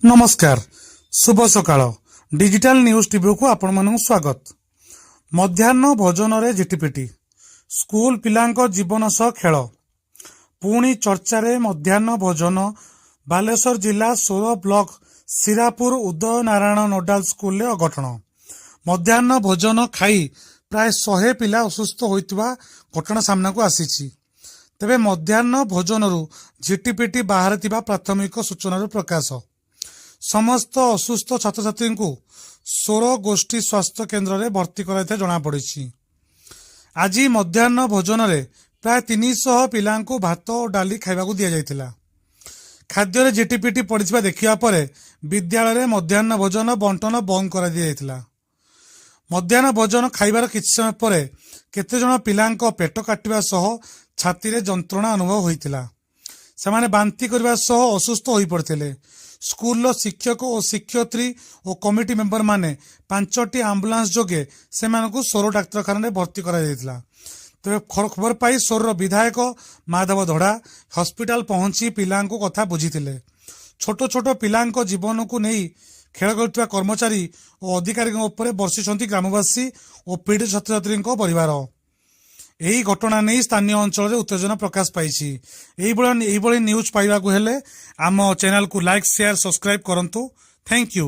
नमस्कार शुभ सकाळ digital news TV को आपण मानक स्वागत। मध्याह्न भोजन रे झिटिपिटी स्कूल पिलांको जीवन सह खेल पुणी चर्चा रे मध्याह्न भोजन बालेश्वर जिला सोर ब्लॉक सिरापुर उदय नारायण नोडाल स्कूल रे अघटन। मध्याह्न भोजन खाई प्राय 100 पिला असुस्थ होइतबा घटना सामना को आसीछि। तेबे मध्याह्न भोजन झिटिपिटी बाहर थिबा प्राथमिक सूचना प्रकाश समस्त असुस्थ छात्र छात्री को सोर गोष्ठी स्वास्थ्य केन्द्र में भर्ती कराइता जना पड़ी। आज मध्याह्न भोजन रे प्राय 300 पिला भात और डाली खाइबा दि जाइतिला। खाद्य झिटिपिटी पड़िथिबा देखिबा परे विद्यालय रे मध्याह्न भोजन बंटन बंद कर दि जाइतिला। मध्याह्न भोजन खाइबार किछि समय परे केते जण पिलांको पेट काटिबा सह छाती रे जंत्रणा अनुभव होइतिला। सेमाने बांती करबा सह असुस्थ होई पड़थिले। स्कूल शिक्षक और शिक्षयित्री और कमिटी मेंबर माने 5टी आम्बुलांस जोगे से सोर डाक्तखाना भर्ती करा तेज खबर पाई सोर विधायक माधव धड़ा हॉस्पिटल पहुंची पिला कथा बुझीथिले। छोट छोट पिला जीवन को नहीं खेल कर कर्मचारी और अधिकारी बर्षिंट ग्रामवासी और पीड़ित छात्र छात्री परिवार। यही घटना नहीं स्थानीय अंचल में उत्तेजना प्रकाश पाई। न्यूज पाइबा को हेले आम चैनल को लाइक शेयर सब्सक्राइब करंतु। Thank you.